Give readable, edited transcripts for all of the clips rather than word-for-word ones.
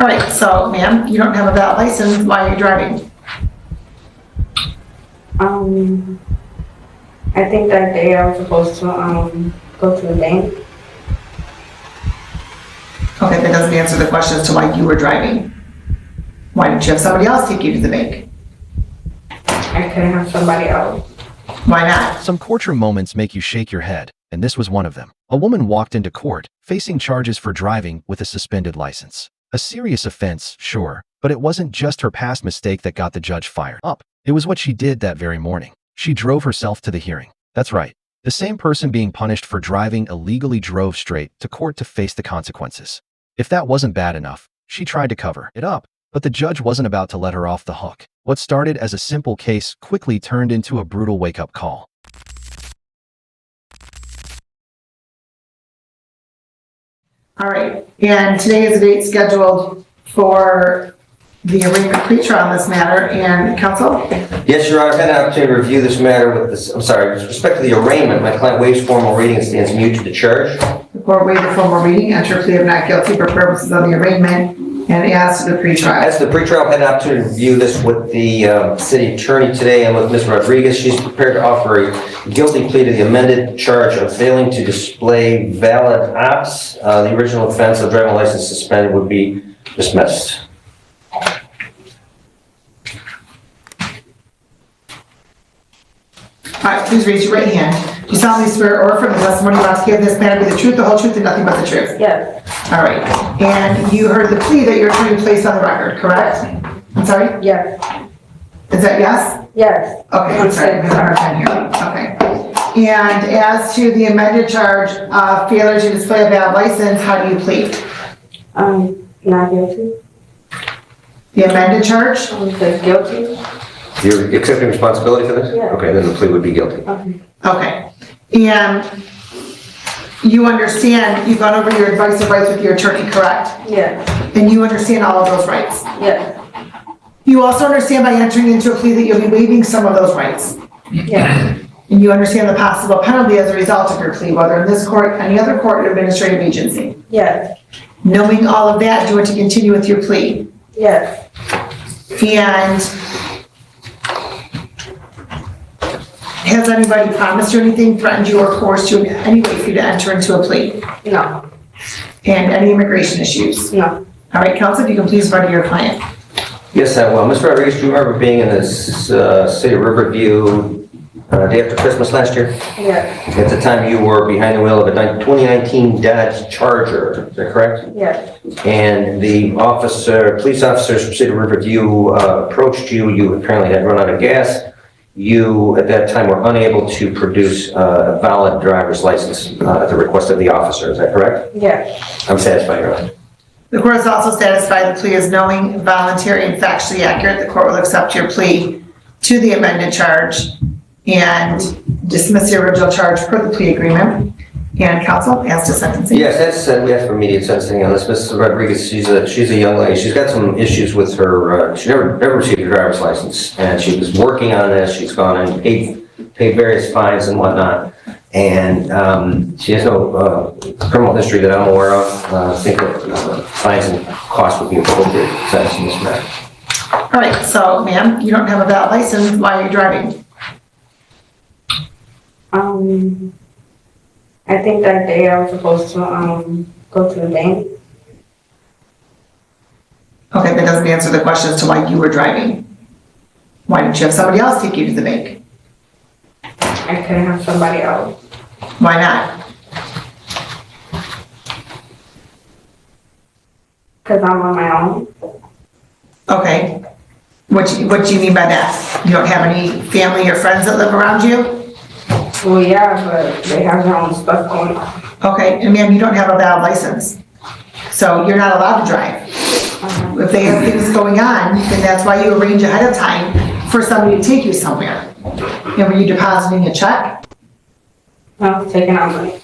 All right, so ma'am, you don't have a valid license. Why are you driving? I think that day I was supposed to go to the bank. Okay, that doesn't answer the question as to why you were driving. Why didn't you have somebody else take you to the bank? I couldn't have somebody else. Why not? Some courtroom moments make you shake your head, and this was one of them. A woman walked into court, facing charges for driving with a suspended license. A serious offense, sure, but it wasn't just her past mistake that got the judge fired up. It was what she did that very morning. She drove herself to the hearing. That's right. The same person being punished for driving illegally drove straight to court to face the consequences. If that wasn't bad enough, she tried to cover it up, but the judge wasn't about to let her off the hook. What started as a simple case quickly turned into a brutal wake-up call. All right, and today is the date scheduled for the arraignment pretrial on this matter, and counsel? Yes, Your Honor, I've had an opportunity to review this matter with with respect to the arraignment, my client waives formal reading and stands mute to the charge. The court waived the formal reading, enter a plea of not guilty for purposes of the arraignment, and as to the pretrial. As to the pretrial, I've had an opportunity to review this with the city attorney today and with Ms. Rodriguez. She's prepared to offer a guilty plea to the amended charge of failing to display valid ops. The original offense of driving license suspended would be dismissed. All right, please raise your right hand. Do you solemnly swear or affirm the testimony you're about to give in this matter be the truth, the whole truth, and nothing but the truth? Yes. All right, and you heard the plea that your attorney placed on the record, correct? I'm sorry? Yes. Is that yes? Yes. Okay, I'm sorry, I'm having a hard time here. Okay. And as to the amended charge of failure to display a valid license, how do you plead? Not guilty. The amended charge? Says guilty. You're accepting responsibility for this? Yeah. Okay, then the plea would be guilty. Okay. Okay. And you understand, you've gone over your advice of rights with your attorney, correct? Yes. And you understand all of those rights? Yes. You also understand by entering into a plea that you'll be waiving some of those rights? Yes. And you understand the possible penalty as a result of your plea, whether in this court, any other court, or administrative agency? Yes. Knowing all of that, do you want to continue with your plea? Yes. And has anybody promised you anything, threatened you, or coerced you in any way for you to enter into a plea? No. And any immigration issues? No. All right, counsel, if you can please run to your client. Yes, I will. Ms. Rodriguez, do you remember being in this city of Riverview day after Christmas last year? Yes. At the time, you were behind the wheel of a 2019 Dodge Charger, is that correct? Yes. And the police officers from City of Riverview approached you. You apparently had run out of gas. You, at that time, were unable to produce a valid driver's license at the request of the officer, is that correct? Yes. I'm satisfied, Your Honor. The court is also satisfied the plea is knowing, voluntary, and factually accurate. The court will accept your plea to the amended charge and dismiss the original charge per the plea agreement. And counsel, as to sentencing. Yes, that's, we have for immediate sentencing on this. Ms. Rodriguez, she's a young lady. She's got some issues with her, she never received a driver's license. And she was working on this. She's gone and paid various fines and whatnot. And she has no criminal history that I'm aware of. I think that fines and costs would be appropriate sentence in this matter. All right, so ma'am, you don't have a valid license. Why are you driving? I think that day I was supposed to go to the bank. Okay, that doesn't answer the question as to why you were driving. Why didn't you have somebody else take you to the bank? I couldn't have somebody else. Why not? Because I'm on my own. Okay. What do you mean by that? You don't have any family or friends that live around you? Well, yeah, but they have their own stuff going on. Okay, and ma'am, you don't have a valid license. So you're not allowed to drive. If they have things going on, then that's why you arrange ahead of time for somebody to take you somewhere. And were you depositing a check? No, taking out money.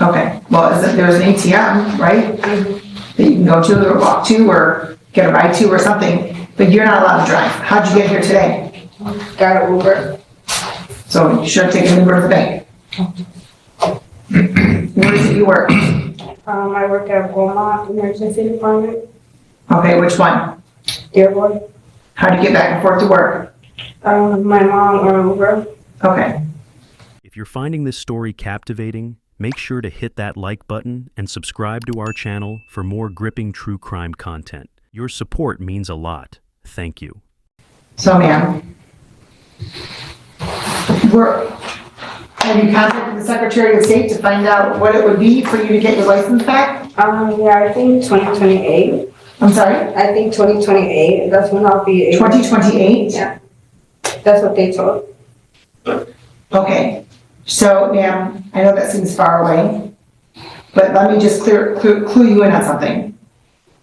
Okay, well, there's an ATM, right? That you can go to or walk to or get a ride to or something, but you're not allowed to drive. How'd you get here today? Got an Uber. So you should have taken an Uber to the bank. Where is it you work? I work at Beaumont Emergency Department. Okay, which one? Dearborn. How do you get back and forth to work? My mom or Uber. Okay. If you're finding this story captivating, make sure to hit that like button and subscribe to our channel for more gripping true crime content. Your support means a lot. Thank you. So, ma'am, have you contacted the Secretary of State to find out what it would be for you to get your license back? Yeah, I think 2028. I'm sorry? I think 2028. That's when I'll be able. 2028? Yeah. That's what they told. Okay. So, ma'am, I know that seems far away, but let me just clue you in on something.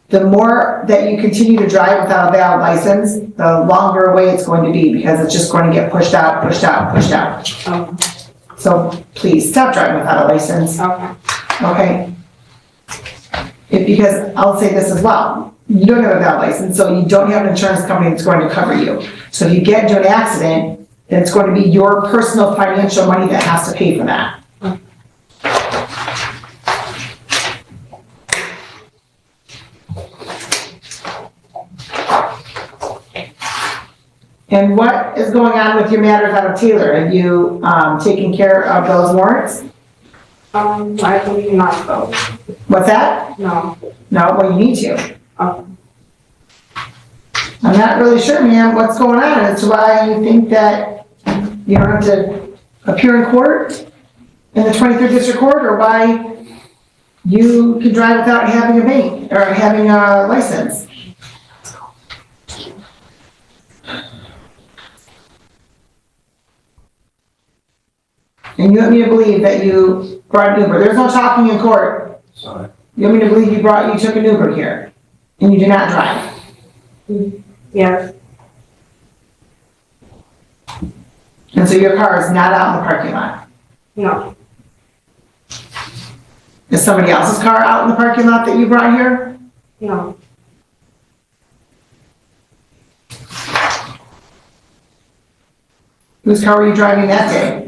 The more that you continue to drive without a valid license, the longer away it's going to be because it's just going to get pushed out, pushed out, pushed out. Okay. So please stop driving without a license, Okay. okay? Because I'll say this as well. You don't have a valid license, so you don't have an insurance company that's going to cover you. So if you get into an accident, then it's going to be your personal financial money that has to pay for that. And what is going on with your matters out of Taylor? Have you taken care of those warrants? I believe not though. What's that? No. No, well, you need to. Okay. I'm not really sure, ma'am, what's going on as to why you think that you don't have to appear in court in the 23rd District Court, or why you can drive without having a bank or having a license. And you want me to believe that you brought an Uber? There's no talking in court. Sorry. You want me to believe you took an Uber here and you do not drive? Yes. And so your car is not out in the parking lot? No. Is somebody else's car out in the parking lot that you brought here? No. Whose car were you driving that day?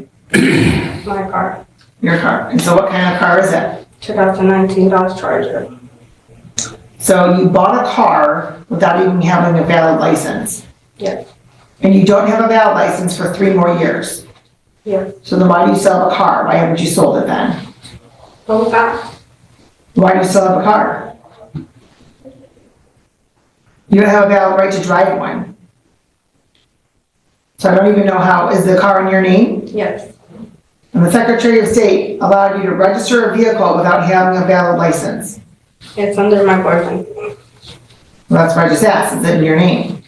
My car. Your car. And so what kind of car is it? 2019 Dodge Charger. So you bought a car without even having a valid license. Yes. And you don't have a valid license for 3 more years. Yes. So then why do you still have a car? Why haven't you sold it then? What was that? Why do you still have a car? You don't have a valid right to drive one. So I don't even know how, is the car in your name? Yes. And the Secretary of State allowed you to register a vehicle without having a valid license. It's under my boyfriend. Well, that's why I just asked, is it in your name?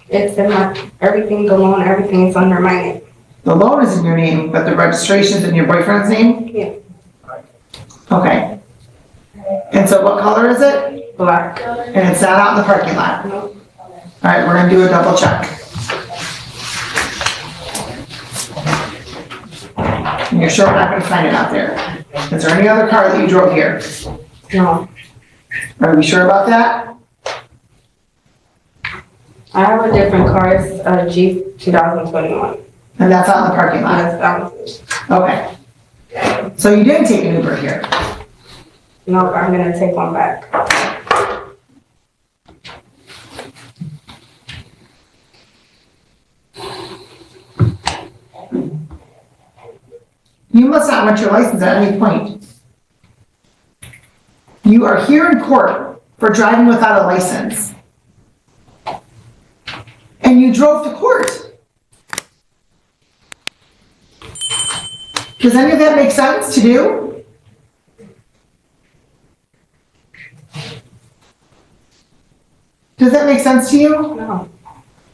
It's in my, everything, the loan, everything is under my name. The loan is in your name, but the registration's in your boyfriend's name? Yeah. Okay. And so what color is it? Black. And it's not out in the parking lot? No. All right, we're gonna do a double check. And you're sure we're not gonna find it out there? Is there any other car that you drove here? No. Are we sure about that? I have a different car. It's a Jeep 2021. And that's out in the parking lot? Yes, that was it. Okay. So you didn't take an Uber here? No, I'm gonna take one back. You must not want your license at any point. You are here in court for driving without a license. And you drove to court. Does any of that make sense to do? Does that make sense to you? No.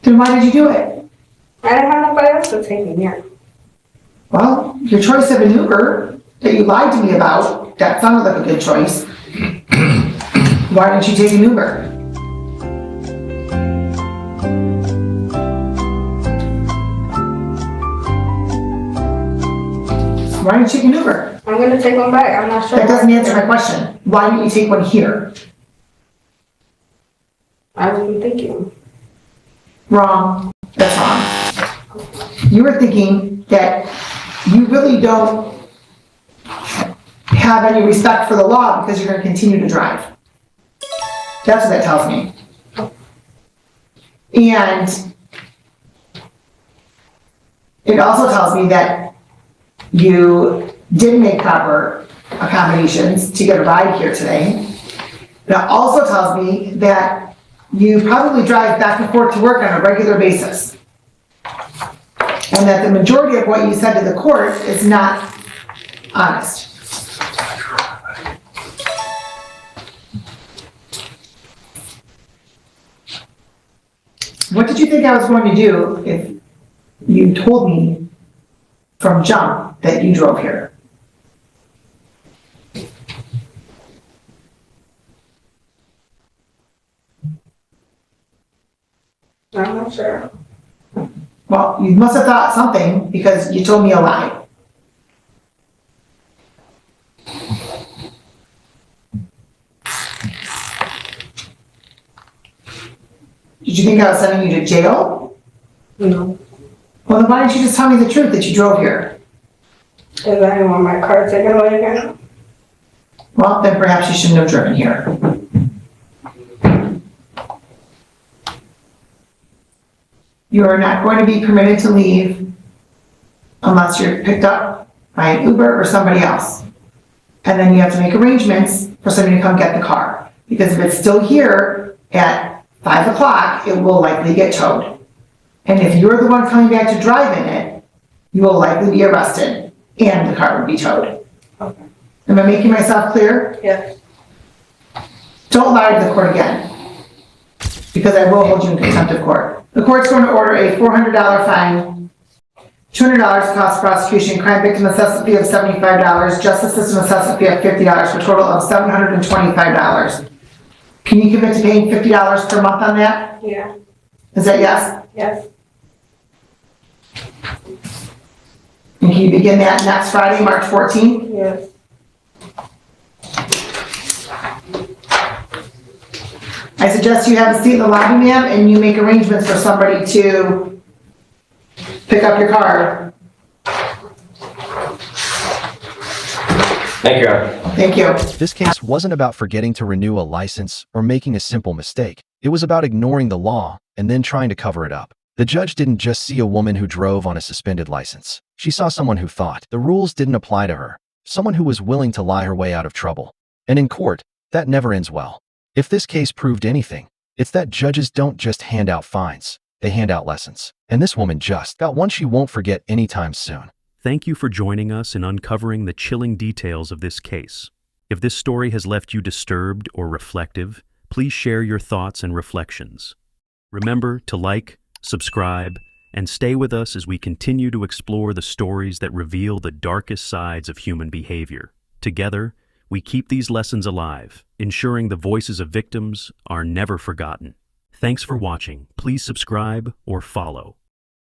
Then why did you do it? I didn't have nobody else to take me here. Well, your choice of an Uber that you lied to me about, that sounded like a good choice. Why didn't you take an Uber? Why didn't you take an Uber? I'm gonna take one back. I'm not sure. That doesn't answer my question. Why didn't you take one here? I wasn't thinking. Wrong. That's wrong. You were thinking that you really don't have any respect for the law because you're going to continue to drive. That's what that tells me. And it also tells me that you did make proper accommodations to get a ride here today. It also tells me that you probably drive back and forth to work on a regular basis. And that the majority of what you said to the court is not honest. What did you think I was going to do if you told me from jump that you drove here? I'm not sure. Well, you must have thought something because you told me a lie. Did you think I was sending you to jail? No. Well, then why didn't you just tell me the truth that you drove here? Because I didn't want my car taken away again. Well, then perhaps you shouldn't have driven here. You are not going to be permitted to leave unless you're picked up by an Uber or somebody else. And then you have to make arrangements for somebody to come get the car. Because if it's still here at 5 o'clock, it will likely get towed. And if you're the one coming back to drive in it, you will likely be arrested and the car would be towed. Okay. Am I making myself clear? Yes. Don't lie to the court again, because I will hold you in contempt of court. The court's going to order a $400 fine, $200 cost of prosecution, crime victim assessment fee of $75, justice system assessment fee of $50, for a total of $725. Can you commit to paying $50 per month on that? Yeah. Is that yes? Yes. And can you begin that next Friday, March 14th? Yes. I suggest you have a seat in the lobby, ma'am, and you make arrangements for somebody to pick up your car. Thank you, Your Honor. Thank you. This case wasn't about forgetting to renew a license or making a simple mistake. It was about ignoring the law and then trying to cover it up. The judge didn't just see a woman who drove on a suspended license. She saw someone who thought the rules didn't apply to her, someone who was willing to lie her way out of trouble. And in court, that never ends well. If this case proved anything, it's that judges don't just hand out fines, they hand out lessons. And this woman just got one she won't forget anytime soon. Thank you for joining us in uncovering the chilling details of this case. If this story has left you disturbed or reflective, please share your thoughts and reflections. Remember to like, subscribe, and stay with us as we continue to explore the stories that reveal the darkest sides of human behavior. Together, we keep these lessons alive, ensuring the voices of victims are never forgotten. Thanks for watching. Please subscribe or follow.